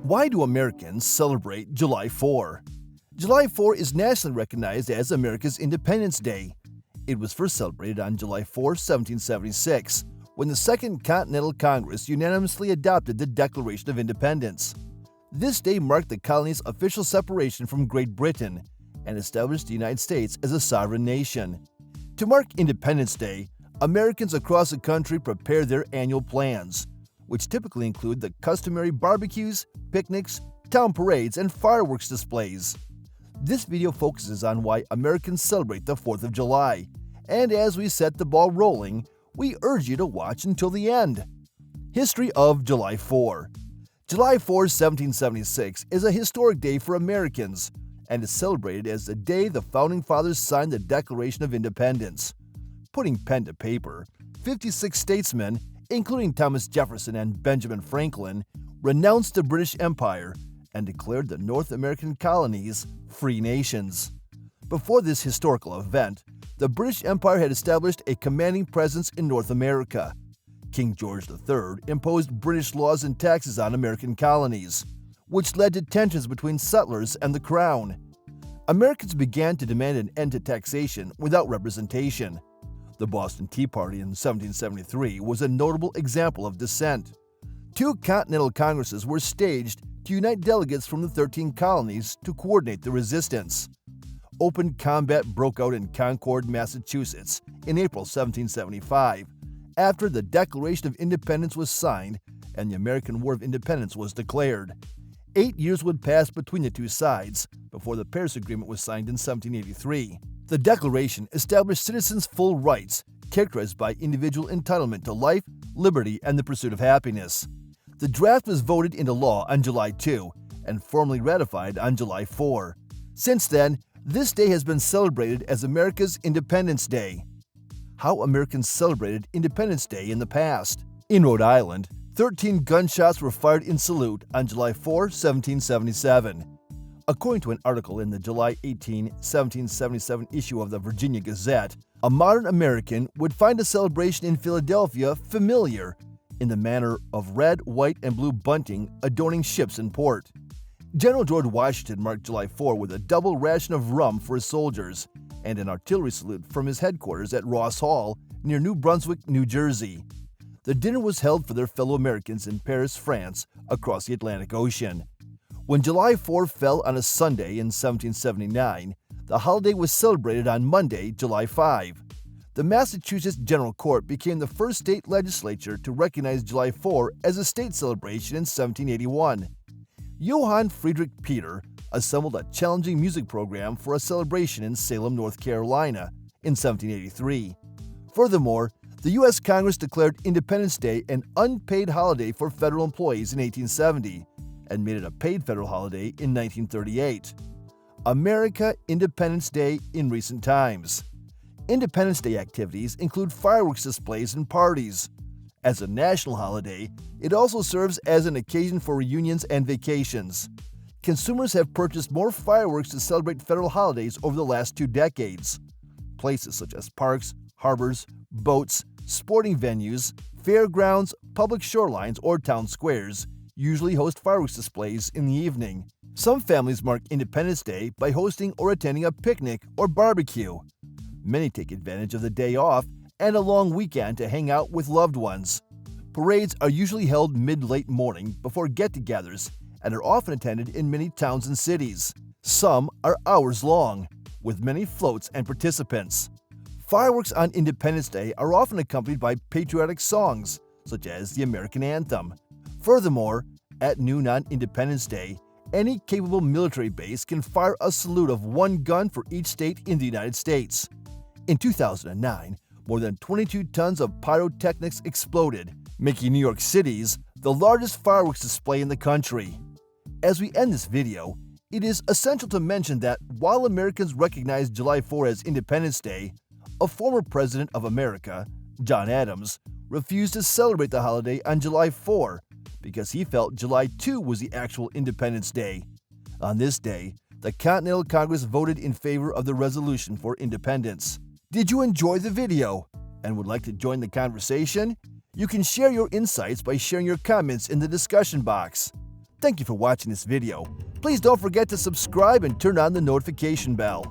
Why do Americans celebrate July 4? July 4 is nationally recognized as America's Independence Day. It was first celebrated on July 4, 1776, when the Second Continental Congress unanimously adopted the Declaration of Independence. This day marked the colonies' official separation from Great Britain and established the United States as a sovereign nation. To mark Independence Day, Americans across the country prepare their annual plans, which typically include the customary barbecues, picnics, town parades, and fireworks displays. This video focuses on why Americans celebrate the 4th of July, and as we set the ball rolling, we urge you to watch until the end. History of July 4. July 4, 1776 is a historic day for Americans and is celebrated as the day the Founding Fathers signed the Declaration of Independence. Putting pen to paper, 56 statesmen, including Thomas Jefferson and Benjamin Franklin, renounced the British Empire and declared the North American colonies free nations. Before this historical event, the British Empire had established a commanding presence in North America. King George III imposed British laws and taxes on American colonies, which led to tensions between settlers and the Crown. Americans began to demand an end to taxation without representation. The Boston Tea Party in 1773 was a notable example of dissent. 2 Continental Congresses were staged to unite delegates from the 13 colonies to coordinate the resistance. Open combat broke out in Concord, Massachusetts in April 1775, after the Declaration of Independence was signed and the American War of Independence was declared. 8 years would pass between the two sides before the Paris Agreement was signed in 1783. The Declaration established citizens' full rights, characterized by individual entitlement to life, liberty, and the pursuit of happiness. The draft was voted into law on July 2 and formally ratified on July 4. Since then, this day has been celebrated as America's Independence Day. How Americans celebrated Independence Day in the past. In Rhode Island, 13 gunshots were fired in salute on July 4, 1777. According to an article in the July 18, 1777 issue of the Virginia Gazette, a modern American would find a celebration in Philadelphia familiar in the manner of red, white, and blue bunting adorning ships in port. General George Washington marked July 4 with a double ration of rum for his soldiers and an artillery salute from his headquarters at Ross Hall near New Brunswick, New Jersey. The dinner was held for their fellow Americans in Paris, France, across the Atlantic Ocean. When July 4 fell on a Sunday in 1779, the holiday was celebrated on Monday, July 5. The Massachusetts General Court became the first state legislature to recognize July 4 as a state celebration in 1781. Johann Friedrich Peter assembled a challenging music program for a celebration in Salem, North Carolina, in 1783. Furthermore, the U.S. Congress declared Independence Day an unpaid holiday for federal employees in 1870 and made it a paid federal holiday in 1938. America Independence Day in recent times. Independence Day activities include fireworks displays and parties. As a national holiday, it also serves as an occasion for reunions and vacations. Consumers have purchased more fireworks to celebrate federal holidays over the last 2 decades. Places such as parks, harbors, boats, sporting venues, fairgrounds, public shorelines, or town squares usually host fireworks displays in the evening. Some families mark Independence Day by hosting or attending a picnic or barbecue. Many take advantage of the day off and a long weekend to hang out with loved ones. Parades are usually held mid-late morning before get-togethers and are often attended in many towns and cities. Some are hours long, with many floats and participants. Fireworks on Independence Day are often accompanied by patriotic songs, such as the American anthem. Furthermore, at noon on Independence Day, any capable military base can fire a salute of 1 gun for each state in the United States. In 2009, more than 22 tons of pyrotechnics exploded, making New York City's the largest fireworks display in the country. As we end this video, it is essential to mention that while Americans recognize July 4 as Independence Day, a former president of America, John Adams, refused to celebrate the holiday on July 4 because he felt July 2 was the actual Independence Day. On this day, the Continental Congress voted in favor of the resolution for independence. Did you enjoy the video and would like to join the conversation? You can share your insights by sharing your comments in the discussion box. Thank you for watching this video. Please don't forget to subscribe and turn on the notification bell.